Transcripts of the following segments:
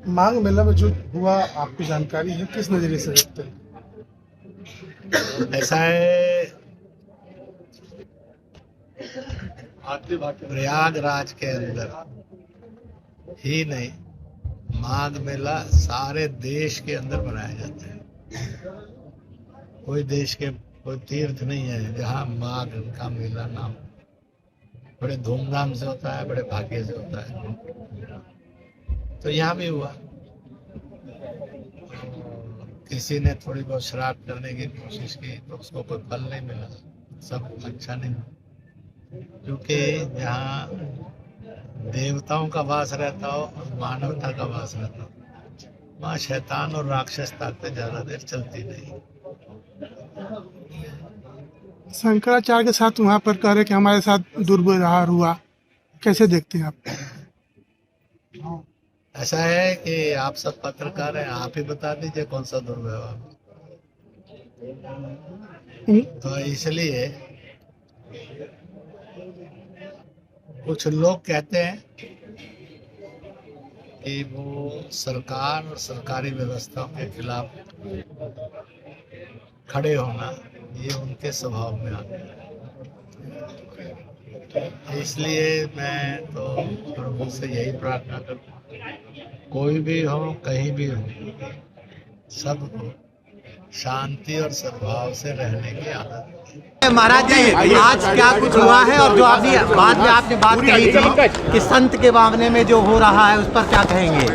मांग मेला में जो हुआ, आपकी जानकारी है, किस नजरिए से देखते हैं? ऐसा है, प्रयागराज के अंदर ही नहीं, माघ मेला सारे देश के अंदर मनाया जाता है। कोई देश के कोई तीर्थ नहीं है जहाँ माघ का मेला ना हो। बड़े धूमधाम से होता है, बड़े भाग्य से होता है। तो यहाँ भी हुआ। किसी ने थोड़ी बहुत शराब करने की कोशिश की तो उसको कोई फल नहीं मिला, सब अच्छा नहीं हुआ। क्योंकि जहाँ देवताओं का वास रहता हो और मानवता का वास रहता हो, वहाँ शैतान और राक्षस ताकतें ज्यादा देर चलती नहीं। शंकराचार्य के साथ वहाँ पर कह रहे कि हमारे साथ दुर्व्यवहार हुआ, कैसे देखते हैं आप? ऐसा है कि आप सब पत्रकार हैं, आप ही बता दीजिए कौन सा दुर्व्यवहार। तो इसलिए कुछ लोग कहते हैं कि वो सरकार और सरकारी व्यवस्थाओं के खिलाफ खड़े होना ये उनके स्वभाव में आता है। इसलिए मैं तो प्रभु से यही प्रार्थना करता हूँ, कोई भी हो, कहीं भी हो, सबको शांति और सद्भाव से रहने की आदत। महाराज जी, आज क्या कुछ हुआ है और जो अभी बाद में आपने बात कही थी कि संत के मामले में जो हो रहा है उस पर क्या कहेंगे?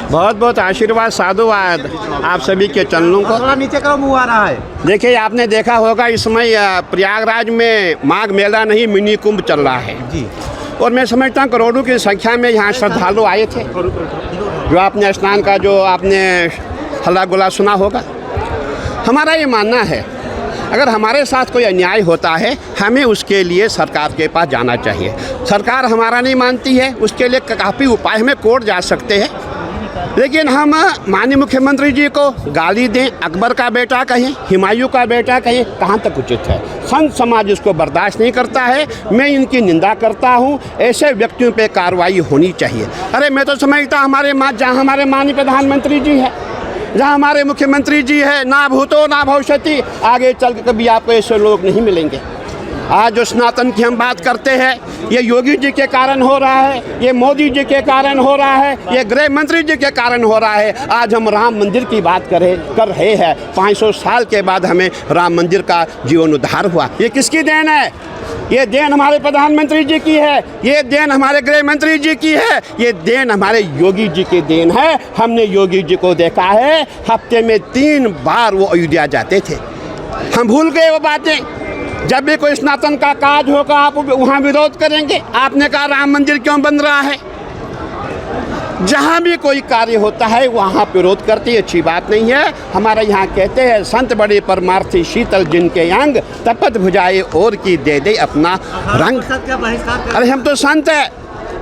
बहुत बहुत आशीर्वाद, साधुवाद आप सभी के चरणों को। थोड़ा नीचे करो, मुँह आ रहा है। देखिए, आपने देखा होगा इस समय प्रयागराज में माघ मेला नहीं, मिनी कुंभ चल रहा है जी। और मैं समझता हूँ करोड़ों की संख्या में यहाँ श्रद्धालु आए थे। जो आपने स्नान का जो आपने हल्ला गुल्ला सुना होगा। हमारा ये मानना है, अगर हमारे साथ कोई अन्याय होता है हमें उसके लिए सरकार के पास जाना चाहिए। सरकार हमारा नहीं मानती है, उसके लिए काफ़ी उपाय हमें कोर्ट जा सकते हैं, लेकिन हम माननीय मुख्यमंत्री जी को गाली दें, अकबर का बेटा कहें, हुमायूं का बेटा कहें, कहाँ तक उचित है? संत समाज इसको बर्दाश्त नहीं करता है। मैं इनकी निंदा करता हूँ। ऐसे व्यक्तियों पे कार्रवाई होनी चाहिए। अरे मैं तो समझता जहाँ हमारे माननीय प्रधानमंत्री जी है, जहाँ हमारे मुख्यमंत्री जी है, ना भूतो ना भविष्यति, आगे चल के कभी आपको ऐसे लोग नहीं मिलेंगे। आज जो सनातन की हम बात करते हैं, ये योगी जी के कारण हो रहा है, ये मोदी जी के कारण हो रहा है, ये गृह मंत्री जी के कारण हो रहा है। आज हम राम मंदिर की बात कर रहे हैं। 500 साल के बाद हमें राम मंदिर का जीर्णोद्धार हुआ। ये किसकी देन है? ये देन हमारे प्रधानमंत्री जी की है, ये देन हमारे गृह मंत्री जी की है, ये देन हमारे योगी जी की देन है। हमने योगी जी को देखा है, हफ्ते में 3 बार वो अयोध्या जाते थे। हम भूल गए वो बातें। जब भी कोई सनातन का काज होगा आप वहाँ विरोध करेंगे। आपने कहा राम मंदिर क्यों बन रहा है? जहाँ भी कोई कार्य होता है वहाँ विरोध करते, अच्छी बात नहीं है। हमारे यहाँ कहते हैं, संत बड़े परमार्थी शीतल जिनके अंग, तपत भुजाए और की दे दे अपना रंग। अरे हम तो संत है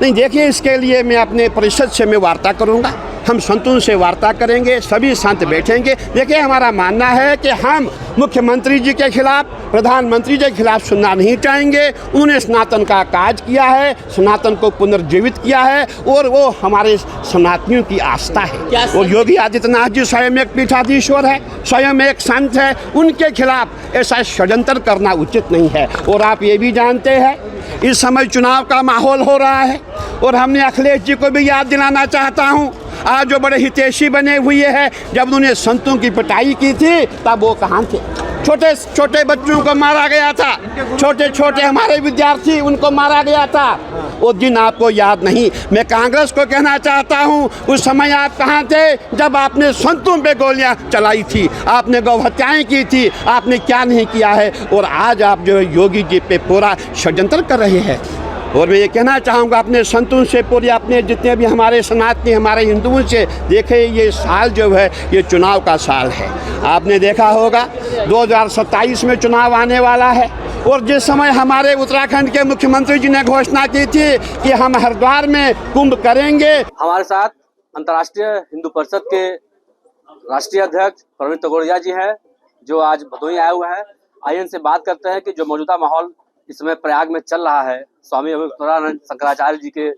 नहीं। देखिए, इसके लिए मैं अपने परिषद से मैं वार्ता करूँगा, हम संतों से वार्ता करेंगे, सभी संत बैठेंगे। देखिए, हमारा मानना है कि हम मुख्यमंत्री जी के खिलाफ, प्रधानमंत्री जी के खिलाफ सुनना नहीं चाहेंगे। उन्होंने सनातन का काज किया है, सनातन को पुनर्जीवित किया है और वो हमारे सनातनियों की आस्था है। और योगी आदित्यनाथ जी स्वयं एक पीठाधीश्वर है, स्वयं एक संत है। उनके खिलाफ ऐसा षड्यंत्र करना उचित नहीं है। और आप ये भी जानते हैं, इस समय चुनाव का माहौल हो रहा है और हमने अखिलेश जी को भी याद दिलाना चाहता हूँ, आज जो बड़े हितैषी बने हुए हैं, जब उन्होंने संतों की पिटाई की थी तब वो कहाँ थे? छोटे छोटे बच्चों को मारा गया था, छोटे छोटे हमारे विद्यार्थी उनको मारा गया था। वो दिन आपको याद नहीं। मैं कांग्रेस को कहना चाहता हूँ, उस समय आप कहाँ थे जब आपने संतों पे गोलियां चलाई थी, आपने गौ हत्याएँ की थी, आपने क्या नहीं किया है? और आज आप जो है योगी जी पे पूरा षड्यंत्र कर रहे हैं। और मैं ये कहना चाहूँगा अपने संतों से, पूरे अपने जितने भी हमारे सनातनी हमारे हिंदुओं से, देखे ये साल जो है ये चुनाव का साल है। आपने देखा होगा 2027 में चुनाव आने वाला है और जिस समय हमारे उत्तराखंड के मुख्यमंत्री जी ने घोषणा की थी कि हम हरिद्वार में कुंभ करेंगे। हमारे साथ अंतर्राष्ट्रीय हिंदू परिषद के राष्ट्रीय अध्यक्ष प्रवीण तोगड़िया जी हैं, जो आज भदोही आए हुए हैं। आइए इनसे बात करते हैं कि जो मौजूदा माहौल इस समय प्रयाग में चल रहा है स्वामी अवधूतानंद शंकराचार्य जी के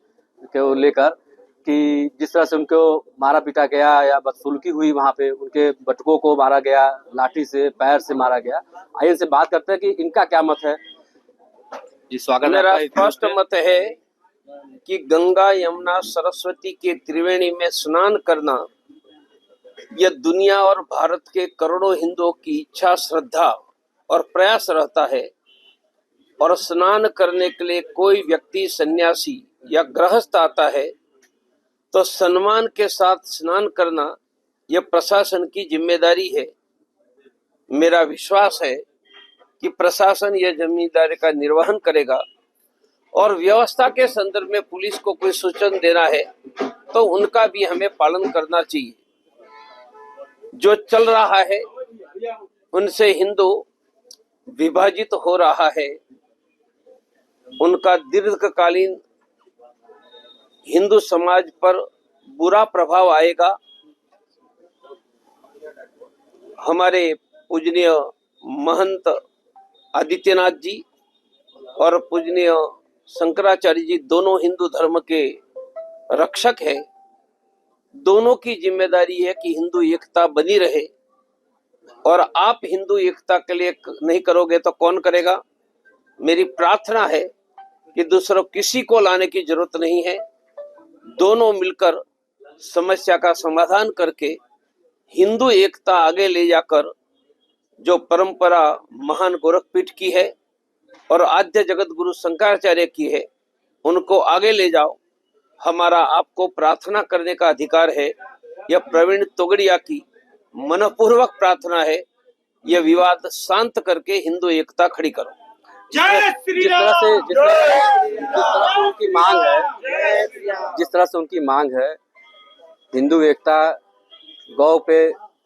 लेकर, कि जिस तरह से उनको मारा पीटा गया या बदसलूकी हुई वहां पे, उनके बटुकों को मारा गया, लाठी से पैर से मारा गया। आइए इनसे बात करते हैं कि इनका क्या मत है। जी स्वागत है मेरा आपका इस स्पष्ट वीडियो मत है कि गंगा यमुना सरस्वती के त्रिवेणी में स्नान करना यह दुनिया और भारत के करोड़ों हिंदुओं की इच्छा, श्रद्धा और प्रयास रहता है। और स्नान करने के लिए कोई व्यक्ति, सन्यासी या गृहस्थ आता है तो सम्मान के साथ स्नान करना यह प्रशासन की जिम्मेदारी है। मेरा विश्वास है कि प्रशासन यह जिम्मेदारी का निर्वहन करेगा और व्यवस्था के संदर्भ में पुलिस को कोई सूचना देना है तो उनका भी हमें पालन करना चाहिए। जो चल रहा है उनसे हिंदू विभाजित हो रहा है, उनका दीर्घकालीन हिंदू समाज पर बुरा प्रभाव आएगा। हमारे पूजनीय महंत आदित्यनाथ जी और पूजनीय शंकराचार्य जी दोनों हिंदू धर्म के रक्षक हैं। दोनों की जिम्मेदारी है कि हिंदू एकता बनी रहे, और आप हिंदू एकता के लिए नहीं करोगे तो कौन करेगा। मेरी प्रार्थना है कि दूसरों किसी को लाने की जरूरत नहीं है। दोनों मिलकर समस्या का समाधान करके हिंदू एकता आगे ले जाकर, जो परंपरा महान गोरखपीठ की है और आद्य जगत गुरु शंकराचार्य की है, उनको आगे ले जाओ। हमारा आपको प्रार्थना करने का अधिकार है। यह प्रवीण तोगड़िया की मनपूर्वक प्रार्थना है। यह विवाद शांत करके हिंदू एकता खड़ी करो। जिस तरह से उनकी मांग है, जिस तरह से उनकी मांग है, हिंदू एकता, गौ पे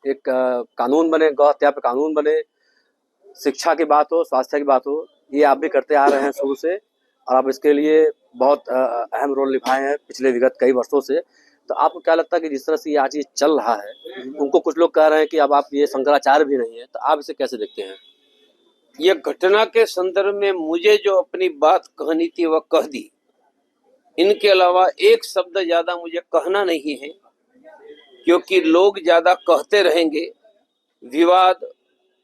एक कानून बने, गौ हत्या पे कानून बने, शिक्षा की बात हो, स्वास्थ्य की बात हो, ये आप भी करते आ रहे हैं शुरू से, और आप इसके लिए बहुत अहम रोल निभाए हैं पिछले विगत कई वर्षों से। तो आपको क्या लगता है कि जिस तरह से ये आज ये चल रहा है, उनको कुछ लोग कह रहे हैं कि अब आप ये शंकराचार्य भी नहीं है, तो आप इसे कैसे देखते हैं? यह घटना के संदर्भ में मुझे जो अपनी बात कहनी थी वह कह दी। इनके अलावा एक शब्द ज्यादा मुझे कहना नहीं है, क्योंकि लोग ज्यादा कहते रहेंगे, विवाद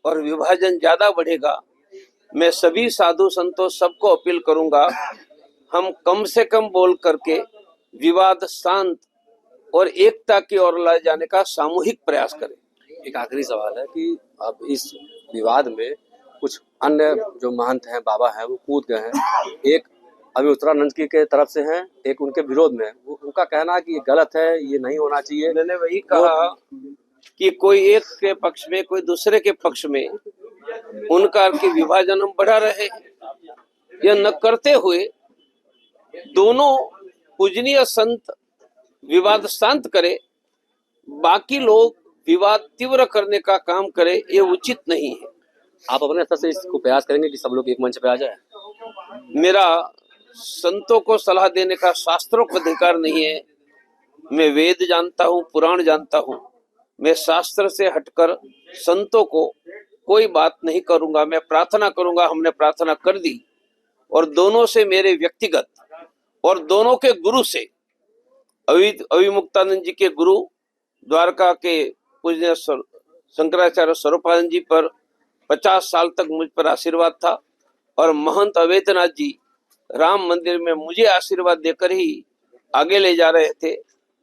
और विभाजन ज्यादा बढ़ेगा। मैं सभी साधु संतों सबको अपील करूंगा, हम कम से कम बोल करके विवाद शांत और एकता की ओर लाए जाने का सामूहिक प्रयास करें। एक आखिरी सवाल है कि अब इस विवाद में कुछ अन्य जो महंत हैं, बाबा हैं, वो कूद गए हैं। एक अभी उत्तरानंद की के तरफ से हैं, एक उनके विरोध में। उनका कहना है कि ये गलत है, ये नहीं होना चाहिए। मैंने वही कहा कि कोई एक के पक्ष में, कोई दूसरे के पक्ष में उनका की विभाजन हम बढ़ा रहे हैं। यह न करते हुए दोनों पूजनीय संत विवाद शांत करे, बाकी लोग विवाद तीव्र करने का काम करे, ये उचित नहीं है। आप अपने स्तर से इसको प्रयास करेंगे कि सब लोग एक मंच पे आ जाए? मेरा संतों को सलाह देने का शास्त्रों को अधिकार नहीं है। मैं वेद जानता हूँ, पुराण जानता हूँ। मैं शास्त्र से हटकर संतों को कोई बात नहीं करूंगा। मैं प्रार्थना करूंगा, हमने प्रार्थना कर दी, और दोनों से मेरे व्यक्तिगत और दोनों के गुरु से, अविमुक्तानंद जी के गुरु द्वारका के पूजनीय शंकराचार्य स्वरूपानंद जी पर 50 साल तक मुझ पर आशीर्वाद था, और महंत अवैधनाथ जी राम मंदिर में मुझे आशीर्वाद देकर ही आगे ले जा रहे थे।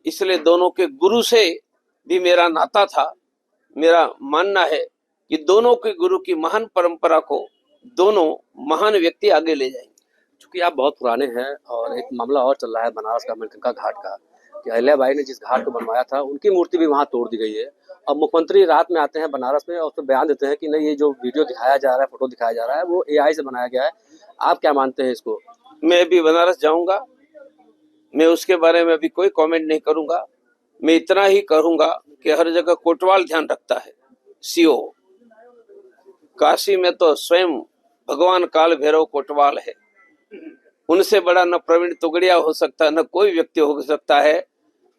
इसलिए दोनों के गुरु से भी मेरा नाता था। मेरा मानना है कि दोनों के गुरु की महान परंपरा को दोनों महान व्यक्ति आगे ले जाएंगे। चूंकि आप बहुत पुराने हैं, और एक मामला और चल रहा है बनारस का, मणिकर्णिका घाट का, कि अहिल्याबाई ने जिस घाट को बनवाया था उनकी मूर्ति भी वहां तोड़ दी गई है। अब मुख्यमंत्री रात में आते हैं बनारस में और उसमें बयान देते हैं कि नहीं, ये जो वीडियो दिखाया जा रहा है, फोटो दिखाया जा रहा है, वो AI से बनाया गया है। आप क्या मानते हैं इसको? मैं भी बनारस जाऊंगा, मैं उसके बारे में अभी कोई कमेंट नहीं करूंगा। मैं इतना ही कहूंगा कि हर जगह कोतवाल ध्यान रखता है, सीओ। काशी में तो स्वयं भगवान काल भैरव कोतवाल है। उनसे बड़ा न प्रवीण तोगड़िया हो सकता है, न कोई व्यक्ति हो सकता है।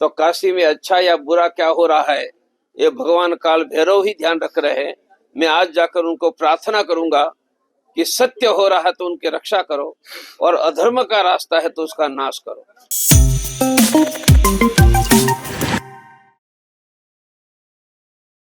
तो काशी में अच्छा या बुरा क्या हो रहा है, ये भगवान काल भैरव ही ध्यान रख रहे हैं। मैं आज जाकर उनको प्रार्थना करूंगा कि सत्य हो रहा है तो उनकी रक्षा करो, और अधर्म का रास्ता है तो उसका नाश करो।